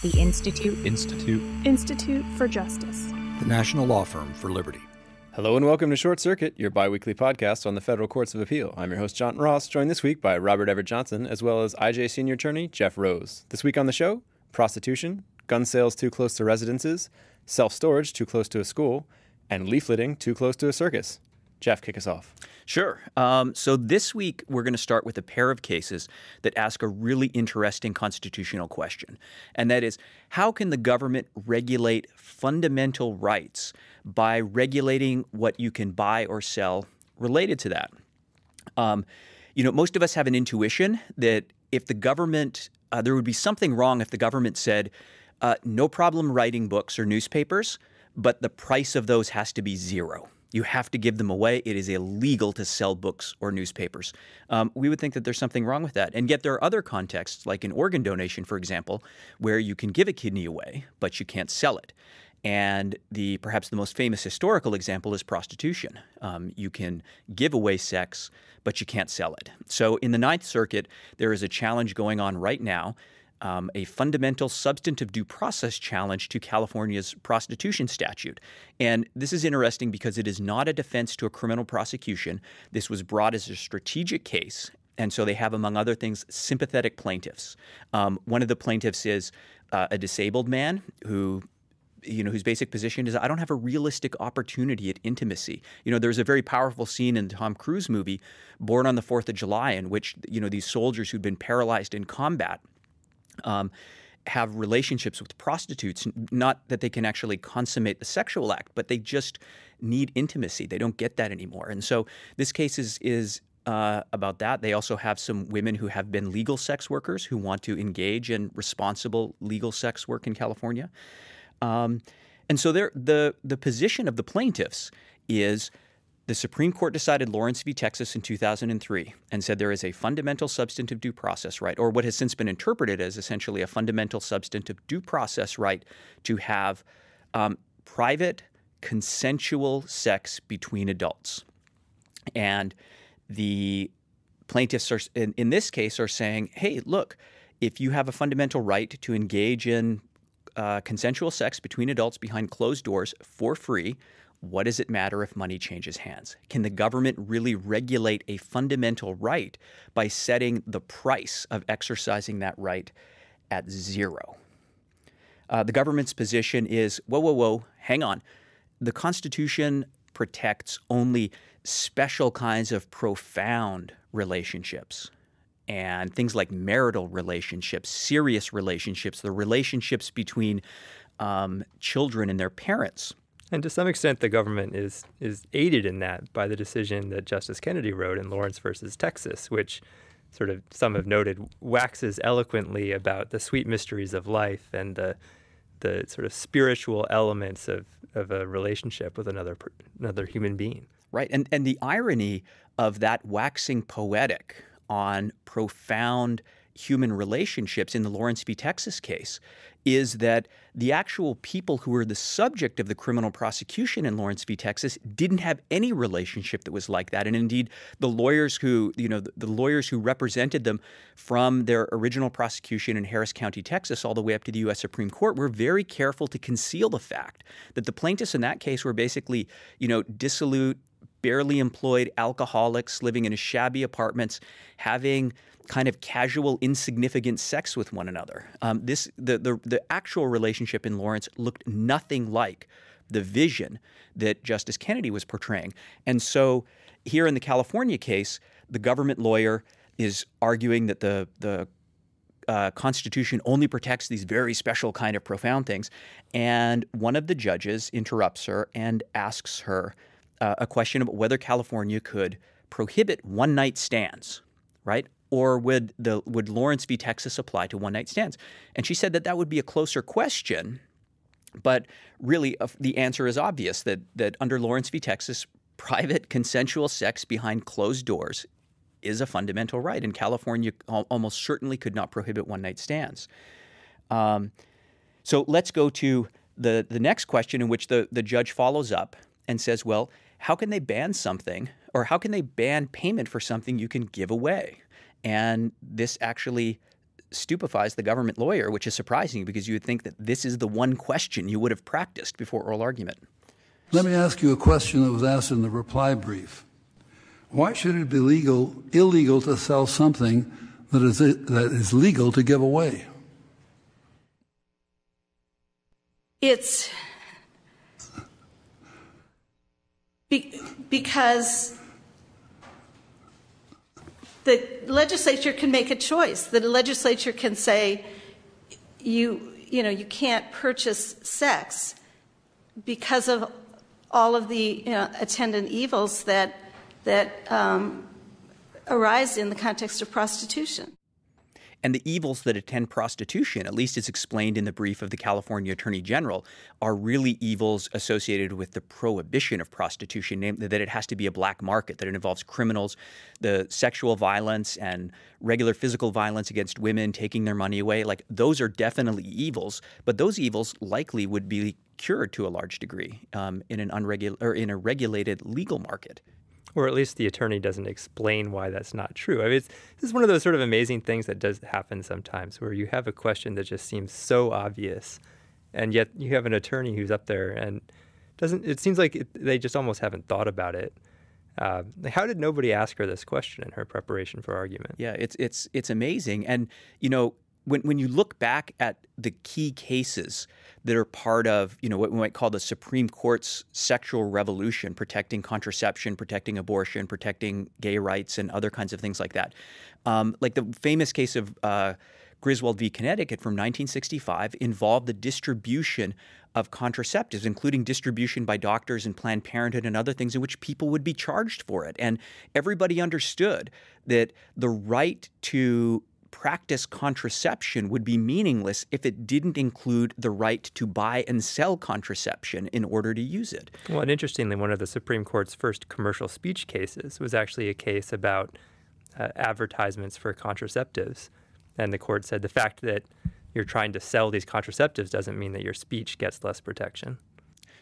The Institute. Institute for Justice. The National Law Firm for Liberty. Hello and welcome to Short Circuit, your bi-weekly podcast on the Federal Courts of Appeal. I'm your host, John Ross, joined this week by Robert Everett Johnson, as well as IJ Senior Attorney Jeff Rose. This week on the show, prostitution, gun sales too close to residences, self-storage too close to a school, and leafleting too close to a circus. Jeff, kick us off. Sure. So this week, we're going to start with a pair of cases that ask a really interesting constitutional question. And that is, how can the government regulate fundamental rights by regulating what you can buy or sell related to that? Most of us have an intuition that if the government, there would be something wrong if the government said, no problem writing books or newspapers, but the price of those has to be zero. You have to give them away. It is illegal to sell books or newspapers. We would think that there's something wrong with that. And yet there are other contexts, like an organ donation, for example, where you can give a kidney away, but you can't sell it. And perhaps the most famous historical example is prostitution. You can give away sex, but you can't sell it. So in the Ninth Circuit, there is a challenge going on right now, a fundamental substantive due process challenge to California's prostitution statute. And this is interesting because it is not a defense to a criminal prosecution. This was brought as a strategic case. And so they have, among other things, sympathetic plaintiffs. One of the plaintiffs is a disabled man whose basic position is, I don't have a realistic opportunity at intimacy. There's a very powerful scene in the Tom Cruise movie, Born on the 4th of July, in which, these soldiers who'd been paralyzed in combat have relationships with prostitutes, not that they can actually consummate the sexual act, but they just need intimacy. They don't get that anymore. And so this case is about that. They also have some women who have been legal sex workers who want to engage in responsible legal sex work in California. And so the position of the plaintiffs is the Supreme Court decided Lawrence v. Texas in 2003 and said there is a fundamental substantive due process right, or what has since been interpreted as essentially a fundamental substantive due process right to have private consensual sex between adults. And the plaintiffs are, in this case, are saying, hey, look, if you have a fundamental right to engage in consensual sex between adults behind closed doors for free, what does it matter if money changes hands? Can the government really regulate a fundamental right by setting the price of exercising that right at zero? The government's position is, whoa, hang on. The Constitution protects only special kinds of profound relationships and things like marital relationships, serious relationships, the relationships between children and their parents. And to some extent, the government is aided in that by the decision that Justice Kennedy wrote in Lawrence versus Texas, which sort of, some have noted, waxes eloquently about the sweet mysteries of life and the sort of spiritual elements of a relationship with another human being. Right. And the irony of that waxing poetic on profound human relationships in the Lawrence v. Texas case is that the actual people who were the subject of the criminal prosecution in Lawrence v. Texas didn't have any relationship that was like that. And indeed, the lawyers who represented them from their original prosecution in Harris County, Texas, all the way up to the U.S. Supreme Court were very careful to conceal the fact that the plaintiffs in that case were basically, dissolute, barely employed alcoholics living in shabby apartments, having kind of casual, insignificant sex with one another. The actual relationship in Lawrence looked nothing like the vision that Justice Kennedy was portraying. And so here in the California case, the government lawyer is arguing that the Constitution only protects these very special kind of profound things. And one of the judges interrupts her and asks her a question about whether California could prohibit one-night stands, right? Or would Lawrence v. Texas apply to one-night stands? And she said that would be a closer question, but really the answer is obvious, that under Lawrence v. Texas, private consensual sex behind closed doors is a fundamental right, and California almost certainly could not prohibit one-night stands. So let's go to the next question, in which the judge follows up and says, well, how can they ban something, or how can they ban payment for something you can give away? And this actually stupefies the government lawyer, which is surprising because you would think that this is the one question you would have practiced before oral argument. Let me ask you a question that was asked in the reply brief. Why should it be illegal to sell something that is legal to give away? It's because the legislature can make a choice. The legislature can say, you can't purchase sex because of all of the attendant evils that arise in the context of prostitution. And the evils that attend prostitution, at least as explained in the brief of the California Attorney General, are really evils associated with the prohibition of prostitution, namely that it has to be a black market, that it involves criminals, the sexual violence and regular physical violence against women, taking their money away. Like, those are definitely evils, but those evils likely would be cured to a large degree in a regulated legal market. Or at least the attorney doesn't explain why that's not true. I mean, this is one of those sort of amazing things that does happen sometimes, where you have a question that just seems so obvious, and yet you have an attorney who's up there and doesn't. It seems like they just almost haven't thought about it. How did nobody ask her this question in her preparation for argument? Yeah, it's amazing, and When you look back at the key cases that are part of, what we might call the Supreme Court's sexual revolution, protecting contraception, protecting abortion, protecting gay rights, and other kinds of things like that, like the famous case of Griswold v. Connecticut from 1965 involved the distribution of contraceptives, including distribution by doctors and Planned Parenthood and other things in which people would be charged for it. And everybody understood that the right to practice contraception would be meaningless if it didn't include the right to buy and sell contraception in order to use it. Well, and interestingly, one of the Supreme Court's first commercial speech cases was actually a case about advertisements for contraceptives. And the court said the fact that you're trying to sell these contraceptives doesn't mean that your speech gets less protection.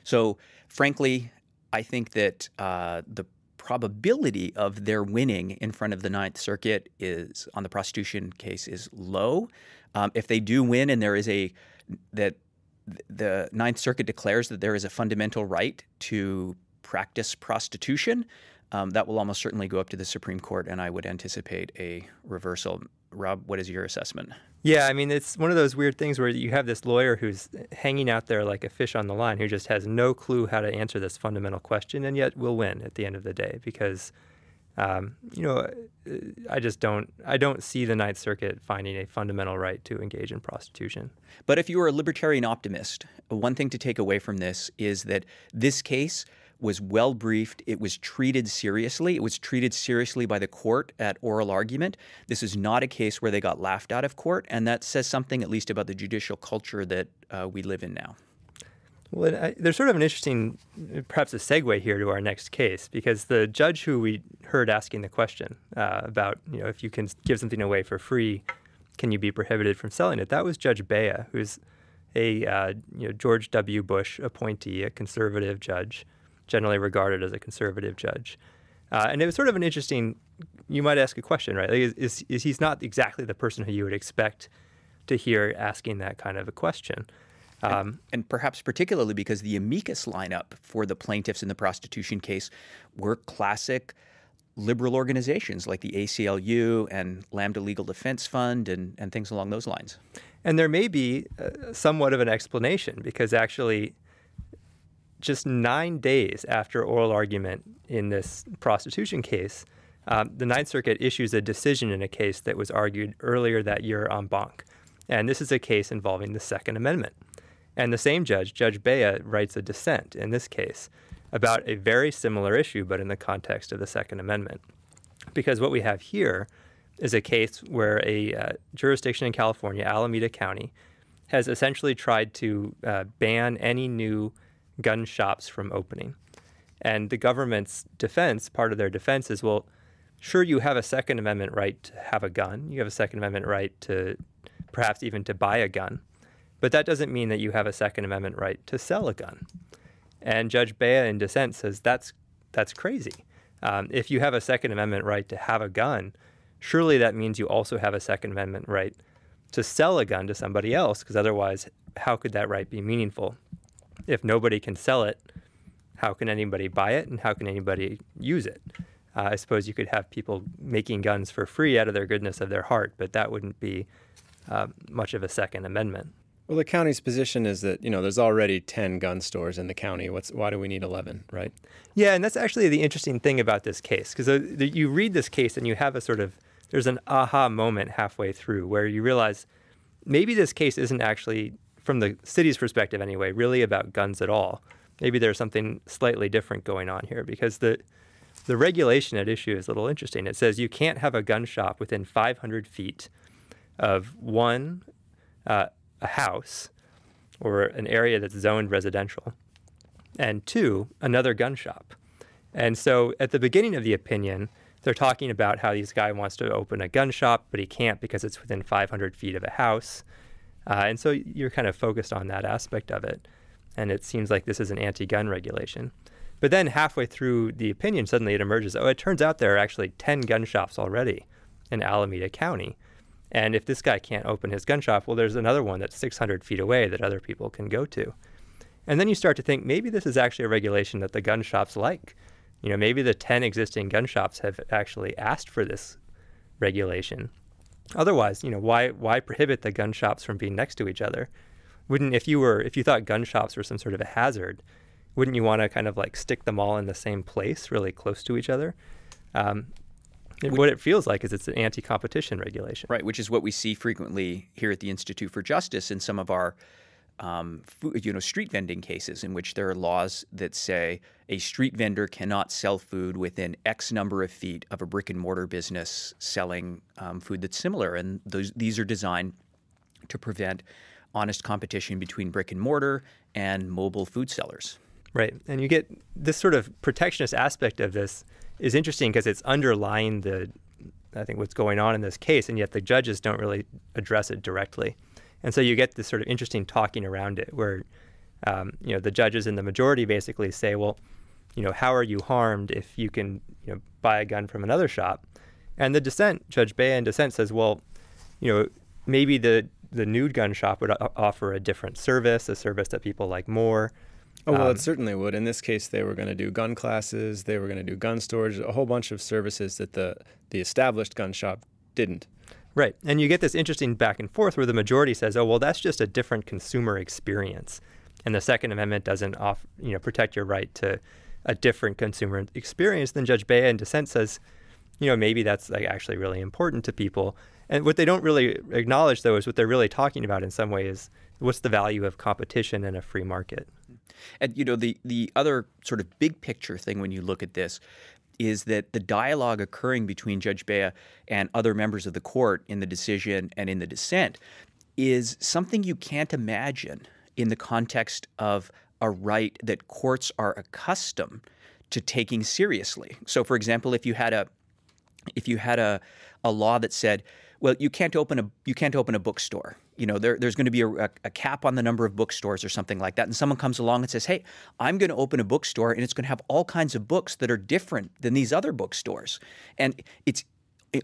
So, frankly, I think that the probability of their winning in front of the Ninth Circuit is on the prostitution case is low. If they do win and that the Ninth Circuit declares that there is a fundamental right to practice prostitution, that will almost certainly go up to the Supreme Court, and I would anticipate a reversal. Rob, what is your assessment? Yeah, I mean, it's one of those weird things where you have this lawyer who's hanging out there like a fish on the line who just has no clue how to answer this fundamental question, and yet will win at the end of the day because, I don't see the Ninth Circuit finding a fundamental right to engage in prostitution. But if you are a libertarian optimist, one thing to take away from this is that this case was well briefed. It was treated seriously. It was treated seriously by the court at oral argument. This is not a case where they got laughed out of court, and that says something at least about the judicial culture that we live in now. Well, there's sort of an interesting, perhaps a segue here to our next case, because the judge who we heard asking the question about, if you can give something away for free, can you be prohibited from selling it? That was Judge Bea, who's a George W. Bush appointee, a conservative judge, generally regarded as a conservative judge. And it was sort of an interesting, you might ask a question, right? Like, is he's not exactly the person who you would expect to hear asking that kind of a question. And perhaps particularly because the amicus lineup for the plaintiffs in the prostitution case were classic liberal organizations like the ACLU and Lambda Legal Defense Fund and things along those lines. And there may be somewhat of an explanation because actually just 9 days after oral argument in this prostitution case, the Ninth Circuit issues a decision in a case that was argued earlier that year en banc. And this is a case involving the Second Amendment. And the same judge, Judge Bea, writes a dissent in this case about a very similar issue, but in the context of the Second Amendment. Because what we have here is a case where a jurisdiction in California, Alameda County, has essentially tried to ban any new gun shops from opening. And the government's defense, part of their defense is, well, sure, you have a Second Amendment right to have a gun. You have a Second Amendment right to perhaps even to buy a gun. But that doesn't mean that you have a Second Amendment right to sell a gun. And Judge Bea in dissent says that's crazy. If you have a Second Amendment right to have a gun, surely that means you also have a Second Amendment right to sell a gun to somebody else, because otherwise, how could that right be meaningful? If nobody can sell it, how can anybody buy it, and how can anybody use it? I suppose you could have people making guns for free out of their goodness of their heart, but that wouldn't be much of a Second Amendment. Well, the county's position is that, there's already 10 gun stores in the county. Why do we need 11, right? Yeah, and that's actually the interesting thing about this case, because you read this case and you have there's an aha moment halfway through where you realize maybe this case isn't actually, from the city's perspective anyway, really about guns at all. Maybe there's something slightly different going on here, because the regulation at issue is a little interesting. It says you can't have a gun shop within 500 feet of one, a house or an area that's zoned residential, and two, another gun shop. And so at the beginning of the opinion, they're talking about how this guy wants to open a gun shop, but he can't because it's within 500 feet of a house. And so you're kind of focused on that aspect of it. And it seems like this is an anti-gun regulation. But then halfway through the opinion, suddenly it emerges, it turns out there are actually 10 gun shops already in Alameda County. And if this guy can't open his gun shop, well, there's another one that's 600 feet away that other people can go to. And then you start to think maybe this is actually a regulation that the gun shops like. Maybe the 10 existing gun shops have actually asked for this regulation. Otherwise, why prohibit the gun shops from being next to each other? If you thought gun shops were some sort of a hazard, wouldn't you want to kind of like stick them all in the same place, really close to each other? What it feels like is it's an anti-competition regulation. Right, which is what we see frequently here at the Institute for Justice in some of our street vending cases, in which there are laws that say a street vendor cannot sell food within X number of feet of a brick and mortar business selling food that's similar. And these are designed to prevent honest competition between brick and mortar and mobile food sellers. Right. And you get this sort of protectionist aspect of this is interesting because it's underlying what's going on in this case, and yet the judges don't really address it directly. And so you get this sort of interesting talking around it where, the judges in the majority basically say, well, how are you harmed if you can, buy a gun from another shop? And the dissent, Judge Bea in dissent says, well, maybe the nude gun shop would offer a different service, a service that people like more. Oh, well, it certainly would. In this case, they were going to do gun classes, they were going to do gun storage, a whole bunch of services that the established gun shop didn't. Right. And you get this interesting back and forth where the majority says, oh, well, that's just a different consumer experience. And the Second Amendment doesn't protect your right to a different consumer experience. Then Judge Bea in dissent says, maybe that's actually really important to people. And what they don't really acknowledge, though, is what they're really talking about in some way is what's the value of competition in a free market. And, the other sort of big picture thing when you look at this is that the dialogue occurring between Judge Bea and other members of the court in the decision and in the dissent is something you can't imagine in the context of a right that courts are accustomed to taking seriously. So, for example, if you had a law that said, well, you can't open a bookstore. There's going to be a cap on the number of bookstores or something like that. And someone comes along and says, hey, I'm going to open a bookstore and it's going to have all kinds of books that are different than these other bookstores. And it's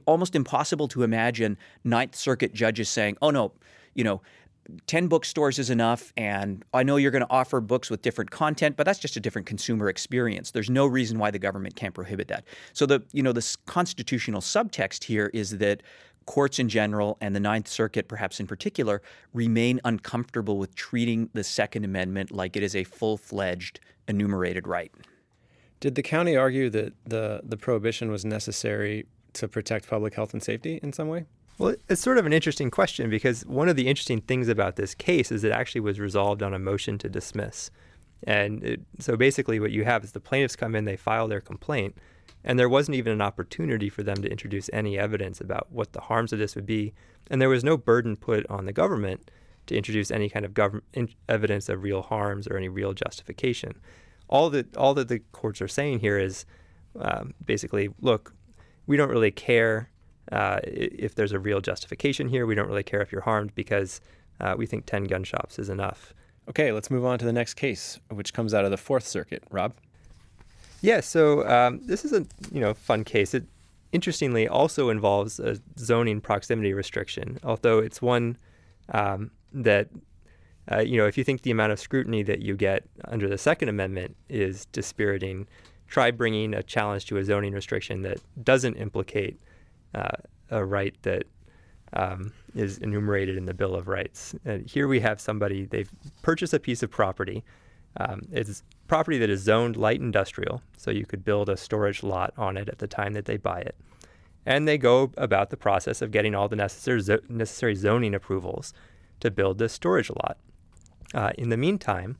almost impossible to imagine Ninth Circuit judges saying, oh, no, 10 bookstores is enough, and I know you're going to offer books with different content, but that's just a different consumer experience. There's no reason why the government can't prohibit that. So the constitutional subtext here is that courts in general and the Ninth Circuit perhaps in particular remain uncomfortable with treating the Second Amendment like it is a full-fledged enumerated right. Did the county argue that the prohibition was necessary to protect public health and safety in some way? Well, it's sort of an interesting question because one of the interesting things about this case is it actually was resolved on a motion to dismiss. And so basically what you have is the plaintiffs come in, they file their complaint, and there wasn't even an opportunity for them to introduce any evidence about what the harms of this would be. And there was no burden put on the government to introduce any kind of evidence of real harms or any real justification. All that the courts are saying here is basically, look, we don't really care if there's a real justification here. We don't really care if you're harmed because we think 10 gun shops is enough. Okay, let's move on to the next case, which comes out of the Fourth Circuit. Rob? Yeah, so this is a fun case. interestingly also involves a zoning proximity restriction, although it's one that, if you think the amount of scrutiny that you get under the Second Amendment is dispiriting, try bringing a challenge to a zoning restriction that doesn't implicate a right that is enumerated in the Bill of Rights. Here we have somebody, they've purchased a piece of property. It's property that is zoned light industrial, so you could build a storage lot on it at the time that they buy it. And they go about the process of getting all the necessary zoning approvals to build this storage lot. In the meantime,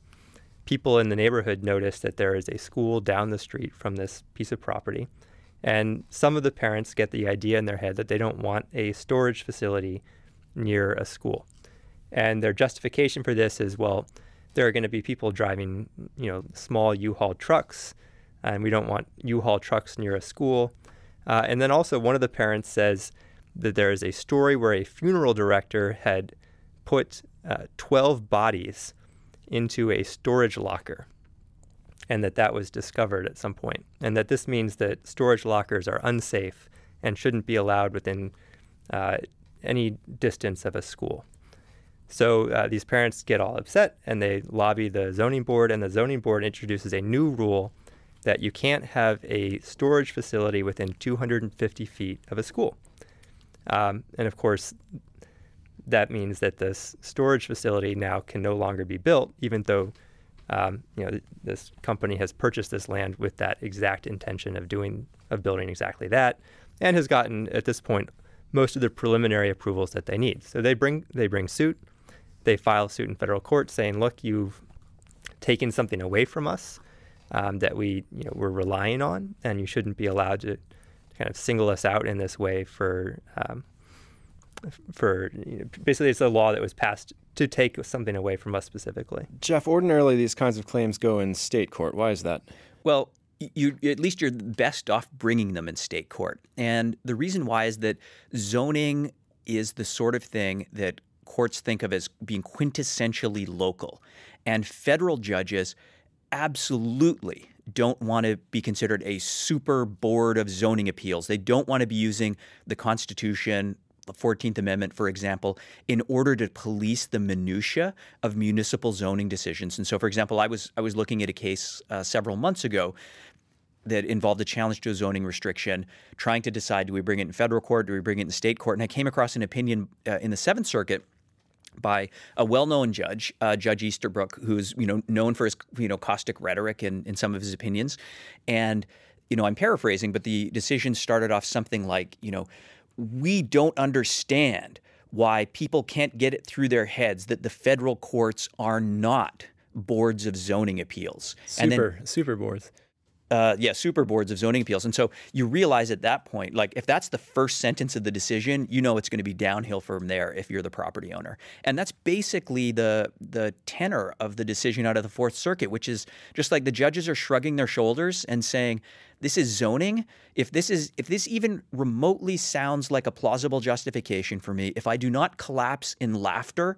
people in the neighborhood notice that there is a school down the street from this piece of property. And some of the parents get the idea in their head that they don't want a storage facility near a school. And their justification for this is, well, there are going to be people driving, small U-Haul trucks, and we don't want U-Haul trucks near a school. And then also one of the parents says that there is a story where a funeral director had put 12 bodies into a storage locker, and that was discovered at some point, and that this means that storage lockers are unsafe and shouldn't be allowed within any distance of a school. So these parents get all upset, and they lobby the zoning board, and the zoning board introduces a new rule that you can't have a storage facility within 250 feet of a school. And of course, that means that this storage facility now can no longer be built, even though this company has purchased this land with that exact intention of building exactly that, and has gotten at this point most of the preliminary approvals that they need. So they bring suit, they file suit in federal court saying, look, you've taken something away from us that we're relying on, and you shouldn't be allowed to kind of single us out in this way for basically it's a law that was passed to take something away from us specifically. Jeff, ordinarily these kinds of claims go in state court. Why is that? Well, at least you're best off bringing them in state court. And the reason why is that zoning is the sort of thing that courts think of as being quintessentially local. And federal judges absolutely don't want to be considered a super board of zoning appeals. They don't want to be using the Constitution, the 14th Amendment, for example, in order to police the minutia of municipal zoning decisions. And so, for example, I was looking at a case several months ago that involved a challenge to a zoning restriction, trying to decide, do we bring it in federal court, do we bring it in state court? And I came across an opinion in the Seventh Circuit by a well-known judge, Judge Easterbrook, who's known for his caustic rhetoric in some of his opinions. And I'm paraphrasing, but the decision started off something like, we don't understand why people can't get it through their heads that the federal courts are not boards of zoning appeals. Super boards. Super boards of zoning appeals. And so you realize at that point, like if that's the first sentence of the decision, it's going to be downhill from there if you're the property owner. And that's basically the tenor of the decision out of the Fourth Circuit, which is just like the judges are shrugging their shoulders and saying, this is zoning. If this even remotely sounds like a plausible justification for me, if I do not collapse in laughter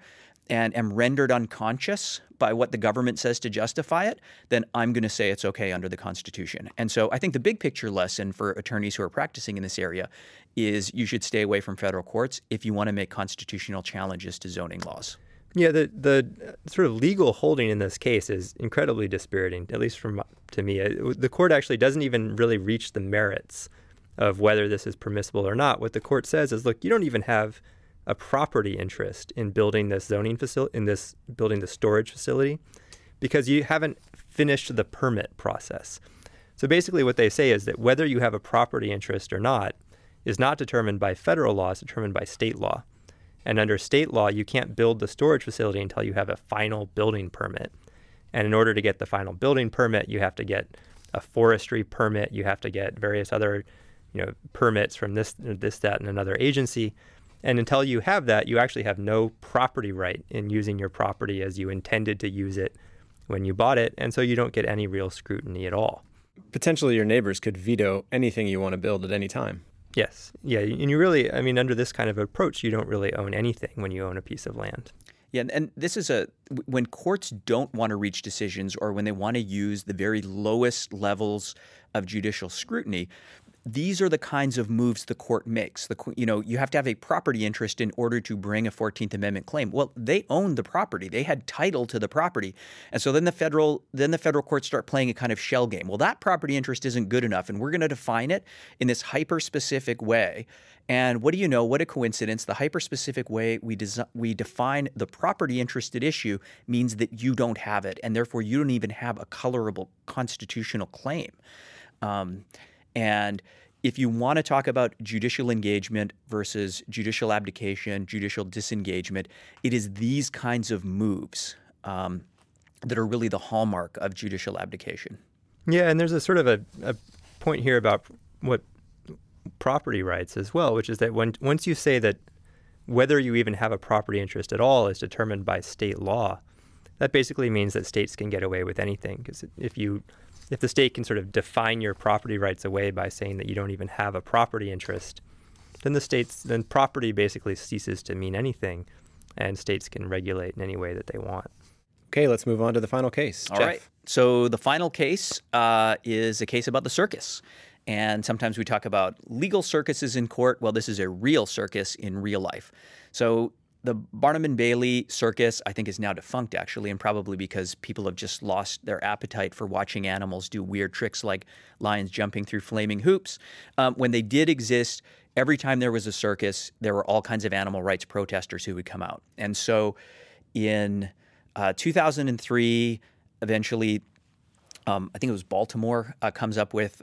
and am rendered unconscious by what the government says to justify it, then I'm going to say it's okay under the Constitution. And so I think the big picture lesson for attorneys who are practicing in this area is you should stay away from federal courts if you want to make constitutional challenges to zoning laws. Yeah, the sort of legal holding in this case is incredibly dispiriting, at least to me. The court actually doesn't even really reach the merits of whether this is permissible or not. What the court says is, look, you don't even have a property interest in building this zoning facility, building the storage facility, because you haven't finished the permit process. So basically what they say is that whether you have a property interest or not is not determined by federal law, it's determined by state law. And under state law, you can't build the storage facility until you have a final building permit. And in order to get the final building permit, you have to get a forestry permit, you have to get various other, permits from this, that, and another agency. And until you have that, you actually have no property right in using your property as you intended to use it when you bought it. And so you don't get any real scrutiny at all. Potentially your neighbors could veto anything you want to build at any time. Yes. Yeah. And you really, under this kind of approach, you don't really own anything when you own a piece of land. Yeah. And this is when courts don't want to reach decisions or when they want to use the very lowest levels of judicial scrutiny, these are the kinds of moves the court makes. You have to have a property interest in order to bring a 14th Amendment claim. Well, they owned the property. They had title to the property. And so then the federal courts start playing a kind of shell game. Well, that property interest isn't good enough, and we're going to define it in this hyper-specific way. And what do you know? What a coincidence. The hyper-specific way we define the property interest at issue means that you don't have it, and therefore you don't even have a colorable constitutional claim. And if you want to talk about judicial engagement versus judicial abdication, judicial disengagement, it is these kinds of moves that are really the hallmark of judicial abdication. Yeah, and there's a sort of a point here about what property rights as well, which is that once you say that whether you even have a property interest at all is determined by state law, that basically means that states can get away with anything. Because if the state can sort of define your property rights away by saying that you don't even have a property interest, then property basically ceases to mean anything, and states can regulate in any way that they want. Okay, let's move on to the final case. All right. So the final case is a case about the circus. And sometimes we talk about legal circuses in court. Well, this is a real circus in real life. So the Barnum and Bailey circus, I think, is now defunct, actually, and probably because people have just lost their appetite for watching animals do weird tricks like lions jumping through flaming hoops. When they did exist, every time there was a circus, there were all kinds of animal rights protesters who would come out. And so in 2003, eventually, I think it was Baltimore comes up with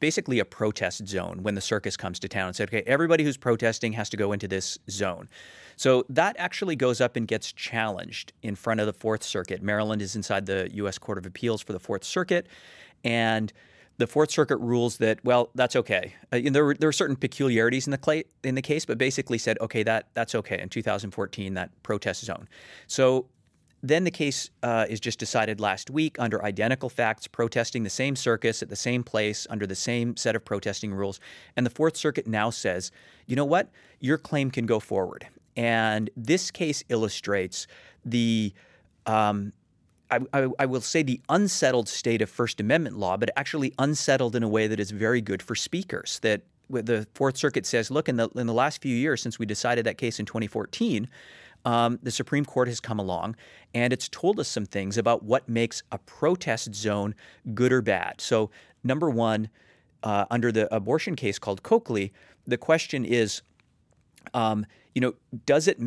basically a protest zone when the circus comes to town and said, okay, everybody who's protesting has to go into this zone. So that actually goes up and gets challenged in front of the Fourth Circuit. Maryland is inside the U.S. Court of Appeals for the Fourth Circuit, and the Fourth Circuit rules that, well, that's okay. There were certain peculiarities in the case, but basically said, okay, that's okay in 2014, that protest zone. So then the case is just decided last week under identical facts, protesting the same circus at the same place under the same set of protesting rules. And the Fourth Circuit now says, you know what? Your claim can go forward. And this case illustrates the I will say the unsettled state of First Amendment law, but actually unsettled in a way that is very good for speakers. That the Fourth Circuit says, look, in the last few years since we decided that case in 2014, the Supreme Court has come along and it's told us some things about what makes a protest zone good or bad. So number one, under the abortion case called Coakley, the question is, does it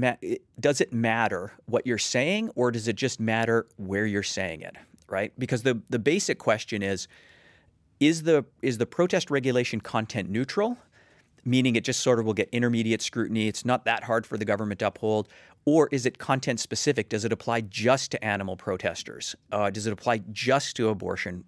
matter what you're saying, or does it just matter where you're saying it, right? Because the basic question is the protest regulation content neutral, meaning it just sort of will get intermediate scrutiny, it's not that hard for the government to uphold, or is it content specific? Does it apply just to animal protesters? Does it apply just to abortion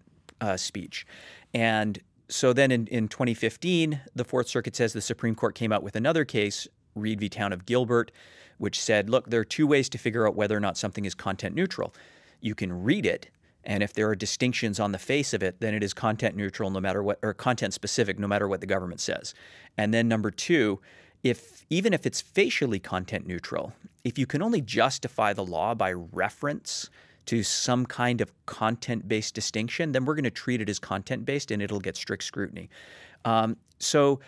speech? And so then in 2015, the Fourth Circuit says the Supreme Court came out with another case, Reed v. Town of Gilbert, which said, look, there are two ways to figure out whether or not something is content neutral. You can read it, and if there are distinctions on the face of it, then it is content neutral no matter what, or content specific no matter what the government says. And then number two, even if it's facially content neutral, if you can only justify the law by reference to some kind of content-based distinction, then we're going to treat it as content-based and it'll get strict scrutiny. So,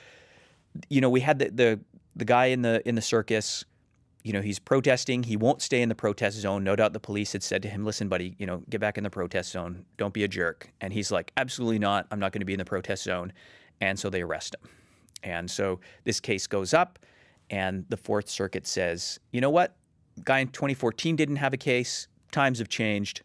we had the guy in the circus. He's protesting. He won't stay in the protest zone. No doubt the police had said to him, listen, buddy, get back in the protest zone. Don't be a jerk. And he's like, absolutely not. I'm not going to be in the protest zone. And so they arrest him. And so this case goes up, and the Fourth Circuit says, you know what? Guy in 2014 didn't have a case. Times have changed.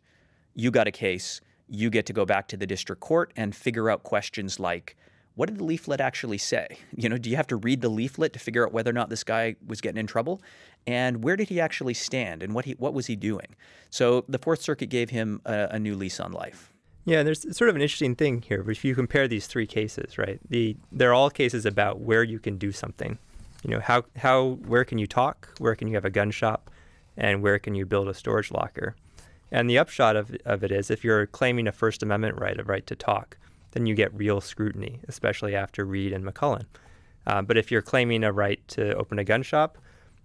You got a case. You get to go back to the district court and figure out questions like, what did the leaflet actually say? Do you have to read the leaflet to figure out whether or not this guy was getting in trouble? And where did he actually stand? And what was he doing? So the Fourth Circuit gave him a new lease on life. Yeah, there's sort of an interesting thing here. If you compare these three cases, right, they're all cases about where you can do something. Where can you talk? Where can you have a gun shop? And where can you build a storage locker? And the upshot of it is, if you're claiming a First Amendment right, a right to talk, then you get real scrutiny, especially after Reed and McCullen. But if you're claiming a right to open a gun shop,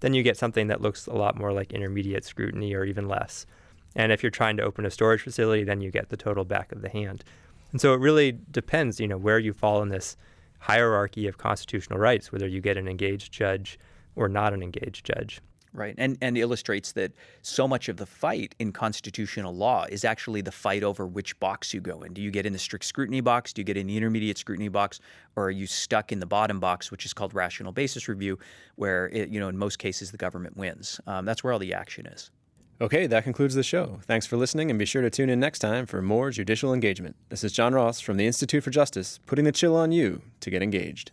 then you get something that looks a lot more like intermediate scrutiny or even less. And if you're trying to open a storage facility, then you get the total back of the hand. And so it really depends, where you fall in this hierarchy of constitutional rights, whether you get an engaged judge or not an engaged judge. Right, and illustrates that so much of the fight in constitutional law is actually the fight over which box you go in. Do you get in the strict scrutiny box? Do you get in the intermediate scrutiny box? Or are you stuck in the bottom box, which is called rational basis review, where, in most cases, the government wins? That's where all the action is. Okay, that concludes the show. Thanks for listening, and be sure to tune in next time for more judicial engagement. This is John Ross from the Institute for Justice, putting the chill on you to get engaged.